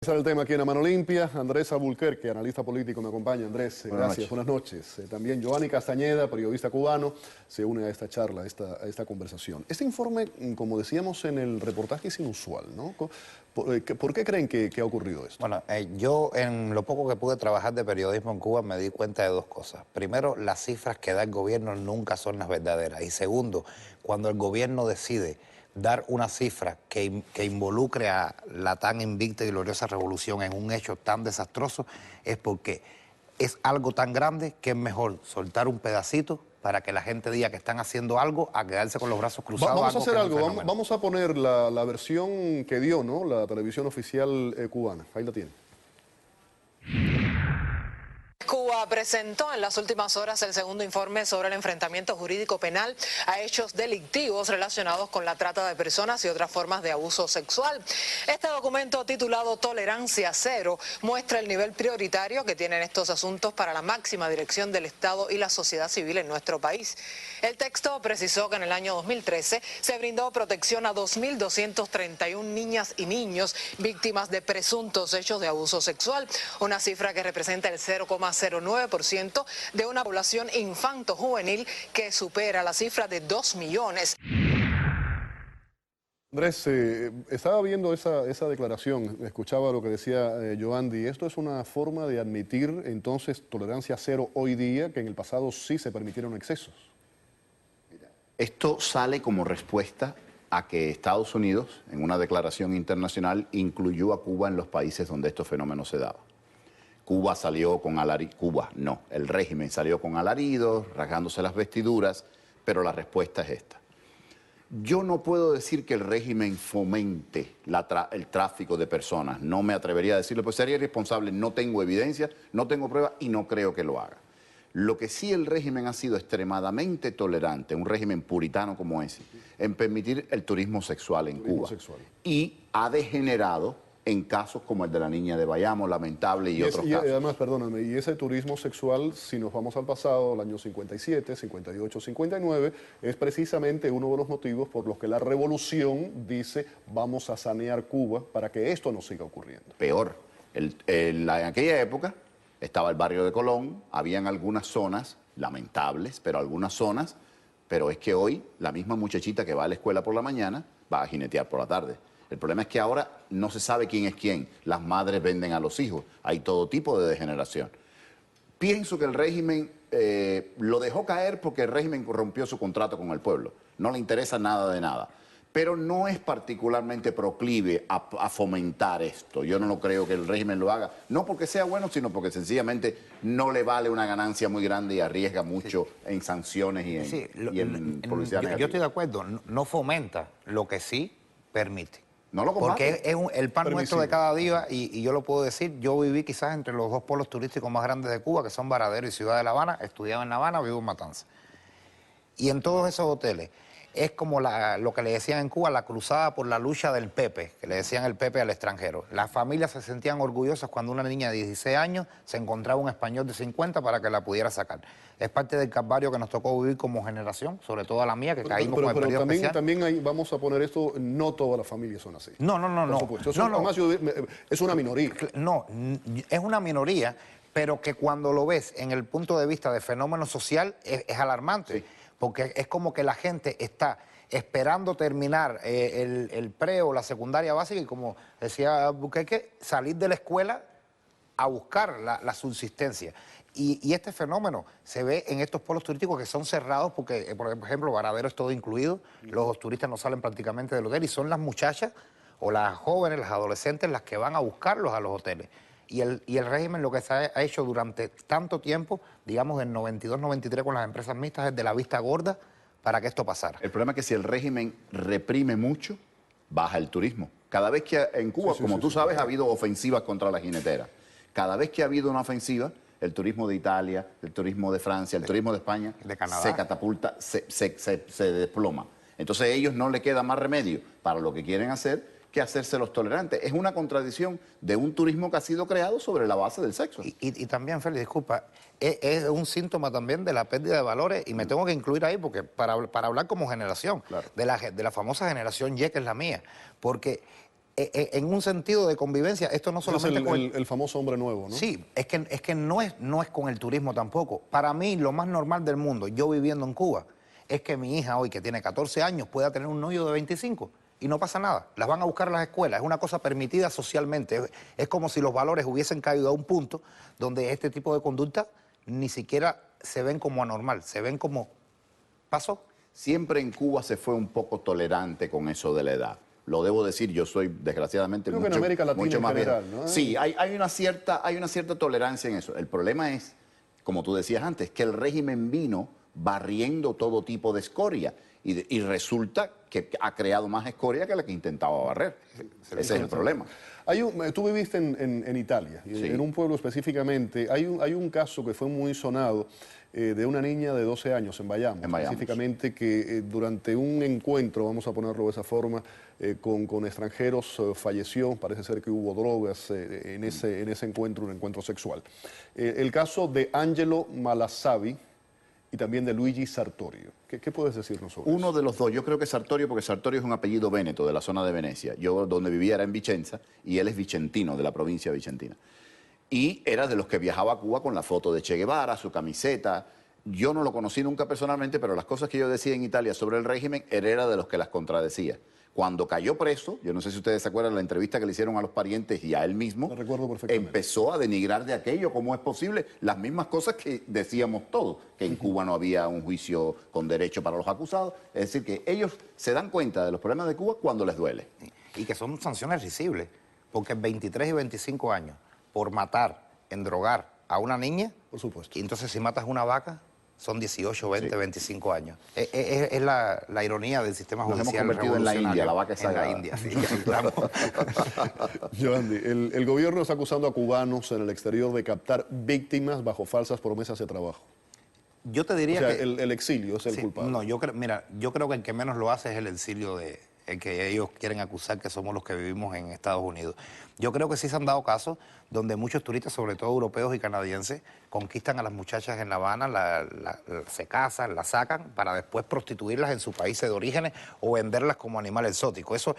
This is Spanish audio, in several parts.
Ese es el tema aquí en A Mano Limpia. Andrés Albuquerque, analista político, me acompaña. Andrés, gracias, buenas noches. También Giovanni Castañeda, periodista cubano, se une a esta charla, a esta conversación. Este informe, como decíamos en el reportaje, es inusual, ¿no? ¿Por qué creen que ha ocurrido esto? Bueno, yo en lo poco que pude trabajar de periodismo en Cuba me di cuenta de dos cosas. Primero, las cifras que da el gobierno nunca son las verdaderas. Y segundo, cuando el gobierno decide dar una cifra que involucre a la tan invicta y gloriosa revolución en un hecho tan desastroso, es porque es algo tan grande que es mejor soltar un pedacito para que la gente diga que están haciendo algo a quedarse con los brazos cruzados. Vamos a hacer algo, vamos a poner la versión que dio, ¿no?, la televisión oficial cubana. Ahí la tiene. Cuba presentó en las últimas horas el segundo informe sobre el enfrentamiento jurídico penal a hechos delictivos relacionados con la trata de personas y otras formas de abuso sexual. Este documento, titulado Tolerancia Cero, muestra el nivel prioritario que tienen estos asuntos para la máxima dirección del Estado y la sociedad civil en nuestro país. El texto precisó que en el año 2013 se brindó protección a 2.231 niñas y niños víctimas de presuntos hechos de abuso sexual, una cifra que representa el 0,09% de una población infanto-juvenil que supera la cifra de 2 millones. Andrés, estaba viendo esa declaración, escuchaba lo que decía Giovanni. Esto es una forma de admitir entonces tolerancia cero hoy día, que en el pasado sí se permitieron excesos. Esto sale como respuesta a que Estados Unidos, en una declaración internacional, incluyó a Cuba en los países donde estos fenómenos se daban. Cuba salió con alaridos, el régimen salió con alaridos, rasgándose las vestiduras, pero la respuesta es esta. Yo no puedo decir que el régimen fomente el tráfico de personas, no me atrevería a decirlo, pues sería irresponsable, no tengo evidencia, no tengo pruebas y no creo que lo haga. Lo que sí el régimen ha sido extremadamente tolerante, un régimen puritano como ese, en permitir el turismo sexual en Cuba. Y ha degenerado en casos como el de la niña de Bayamo, lamentable, y otros casos. Y además, perdóname, y ese turismo sexual, si nos vamos al pasado, al año 57, 58, 59, es precisamente uno de los motivos por los que la revolución dice vamos a sanear Cuba para que esto no siga ocurriendo. Peor, en aquella época estaba el barrio de Colón, habían algunas zonas lamentables, pero algunas zonas, pero es que hoy la misma muchachita que va a la escuela por la mañana va a jinetear por la tarde. El problema es que ahora no se sabe quién es quién. Las madres venden a los hijos. Hay todo tipo de degeneración. Pienso que el régimen lo dejó caer porque el régimen rompió su contrato con el pueblo. No le interesa nada de nada. Pero no es particularmente proclive a fomentar esto. Yo no creo que el régimen lo haga. No porque sea bueno, sino porque sencillamente no le vale una ganancia muy grande y arriesga mucho en sanciones y en publicidad negativa. Yo estoy de acuerdo. No fomenta, lo que sí permite. No lo combate. Porque es el pan nuestro de cada día y yo lo puedo decir, yo viví quizás entre los dos polos turísticos más grandes de Cuba, que son Varadero y Ciudad de La Habana, estudiaba en La Habana, vivo en Matanzas. Y en todos esos hoteles es como lo que le decían en Cuba, la cruzada por la lucha del Pepe, que le decían el Pepe al extranjero. Las familias se sentían orgullosas cuando una niña de 16 años se encontraba un español de 50 para que la pudiera sacar. Es parte del calvario que nos tocó vivir como generación, sobre todo a la mía, que caímos con el periodo especial. También ahí vamos a poner esto, no todas las familias son así. No. Por supuesto. Además, es una minoría. No, es una minoría, pero que cuando lo ves en el punto de vista de fenómeno social es alarmante. Sí. Porque es como que la gente está esperando terminar el pre o la secundaria básica y, como decía Buqueque, salir de la escuela a buscar la subsistencia. Y este fenómeno se ve en estos polos turísticos que son cerrados porque, por ejemplo, Varadero es todo incluido, los turistas no salen prácticamente del hotel y son las muchachas o las jóvenes, las adolescentes las que van a buscarlos a los hoteles. Y el régimen lo que se ha hecho durante tanto tiempo, digamos del 92-93 con las empresas mixtas, es de la vista gorda para que esto pasara. El problema es que si el régimen reprime mucho, baja el turismo. Cada vez que en Cuba, como tú sabes, ha habido ofensivas contra la jinetera. Cada vez que ha habido una ofensiva, el turismo de Italia, el turismo de Francia, el turismo de España, de Canadá, se catapulta, se desploma. Entonces a ellos no les queda más remedio para lo que quieren hacer que hacerse los tolerantes. Es una contradicción de un turismo que ha sido creado sobre la base del sexo. Y también, Félix, disculpa, es un síntoma también de la pérdida de valores, y me tengo que incluir ahí porque para hablar como generación, claro, de la famosa generación Y, que es la mía, porque en un sentido de convivencia, esto no solamente es el famoso hombre nuevo, ¿no? Sí, es que no es con el turismo tampoco. Para mí, lo más normal del mundo, yo viviendo en Cuba, es que mi hija hoy, que tiene 14 años, pueda tener un novio de 25 y no pasa nada. Las van a buscar a las escuelas, es una cosa permitida socialmente. Es como si los valores hubiesen caído a un punto donde este tipo de conducta ni siquiera se ven como anormal, se ven como pasó. Siempre en Cuba se fue un poco tolerante con eso de la edad. Lo debo decir, yo soy desgraciadamente Creo que en América Latina mucho en más general, viejo. ¿no? Sí, hay una cierta tolerancia en eso. El problema es, como tú decías antes, que el régimen vino barriendo todo tipo de escoria y resulta que ha creado más escoria que la que intentaba barrer. Ese es el problema. Tú viviste en Italia, Sí. en un pueblo específicamente. Hay un caso que fue muy sonado de una niña de 12 años en Bayamo, específicamente, que durante un encuentro, vamos a ponerlo de esa forma, con extranjeros falleció. Parece ser que hubo drogas en ese encuentro, un encuentro sexual. El caso de Angelo Malasavi y también de Luigi Sartorio. ¿Qué puedes decirnos sobre Uno eso? de los dos, yo creo que Sartorio, porque Sartorio es un apellido véneto de la zona de Venecia. Yo donde vivía era en Vicenza y él es vicentino, de la provincia vicentina. Y era de los que viajaba a Cuba con la foto de Che Guevara, su camiseta. Yo no lo conocí nunca personalmente, pero las cosas que yo decía en Italia sobre el régimen, él era de los que las contradecía. Cuando cayó preso, yo no sé si ustedes se acuerdan de la entrevista que le hicieron a los parientes y a él mismo, Lo recuerdo perfectamente. empezó a denigrar de aquello, cómo es posible, las mismas cosas que decíamos todos, que en Cuba no había un juicio con derecho para los acusados. Es decir, que ellos se dan cuenta de los problemas de Cuba cuando les duele. Y que son sanciones risibles, porque 23 y 25 años por matar, endrogar a una niña, Por supuesto. y entonces si matas una vaca, son 18, 20, Sí. 25 años. Es la ironía del sistema Nos hemos judicial convertido en la revolucionario. India, la vaca es en la sagrada. India, sí, ya entramos. Giovanni, el gobierno está acusando a cubanos en el exterior de captar víctimas bajo falsas promesas de trabajo. Yo te O diría sea, que... el exilio es el Sí, culpable. no, yo creo que el que menos lo hace es el exilio el que ellos quieren acusar que somos los que vivimos en Estados Unidos. Yo creo que sí se han dado casos donde muchos turistas, sobre todo europeos y canadienses, conquistan a las muchachas en La Habana, se casan, las sacan para después prostituirlas en sus países de orígenes o venderlas como animal exótico. Eso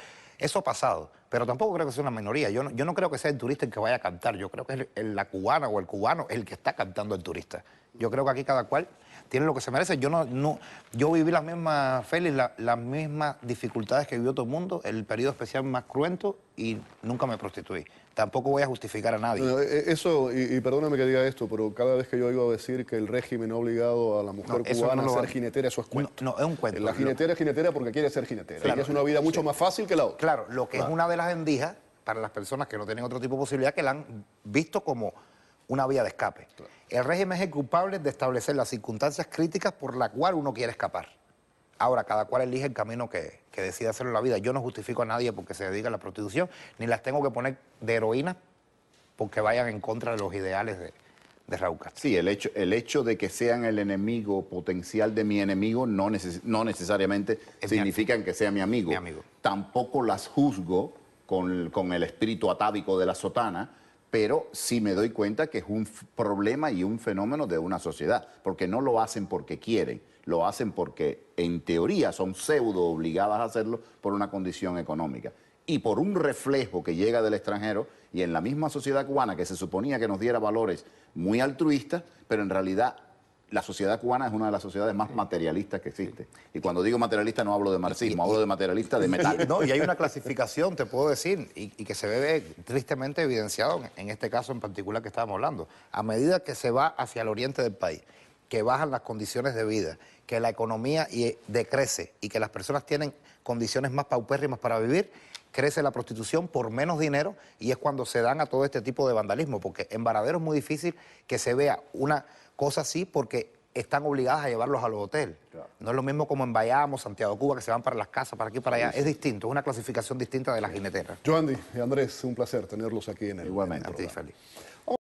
ha pasado, pero tampoco creo que sea una minoría. Yo no creo que sea el turista el que vaya a captar. Yo creo que es la cubana o el cubano el que está captando al turista. Yo creo que aquí cada cual tiene lo que se merece. Yo viví las mismas, Félix, las mismas dificultades que vivió todo el mundo, el periodo especial más cruento, y nunca me prostituí. Tampoco voy a justificar a nadie. Eso, y perdóname que diga esto, pero cada vez que yo oigo decir que el régimen ha obligado a la mujer No, eso cubana no lo a ser va- jinetera, eso es cuento. No, es un cuento. La jinetera es jinetera porque quiere ser jinetera. Claro. Y es una vida mucho más fácil que la otra. Claro, lo que es una de las endijas para las personas que no tienen otro tipo de posibilidad, que la han visto como una vía de escape. El régimen es el culpable de establecer las circunstancias críticas por las cuales uno quiere escapar. Ahora, cada cual elige el camino que decide hacerlo en la vida. Yo no justifico a nadie porque se dedica a la prostitución, ni las tengo que poner de heroína porque vayan en contra de los ideales de Raúl Castro. Sí, el hecho de que sean el enemigo potencial de mi enemigo no necesariamente significa que sea mi amigo. Mi amigo. Tampoco las juzgo con el espíritu atávico de la sotana, pero sí me doy cuenta que es un problema y un fenómeno de una sociedad, porque no lo hacen porque quieren, lo hacen porque en teoría son pseudo obligadas a hacerlo por una condición económica y por un reflejo que llega del extranjero y en la misma sociedad cubana que se suponía que nos diera valores muy altruistas, pero en realidad la sociedad cubana es una de las sociedades más materialistas que existe. Y cuando digo materialista no hablo de marxismo, hablo de materialista de metal. No, y hay una clasificación, te puedo decir, y que se ve tristemente evidenciado en este caso en particular que estábamos hablando. A medida que se va hacia el oriente del país, que bajan las condiciones de vida, que la economía decrece y que las personas tienen condiciones más paupérrimas para vivir, crece la prostitución por menos dinero y es cuando se dan a todo este tipo de vandalismo, porque en Varadero es muy difícil que se vea una cosa así porque están obligadas a llevarlos a los hoteles. Claro. No es lo mismo como en Bayamo, Santiago de Cuba, que se van para las casas, para aquí, para allá. Sí. Es distinto, es una clasificación distinta de las jineteras. Joandy y Andrés, un placer tenerlos aquí en el Igualmente. programa. A ti, Félix.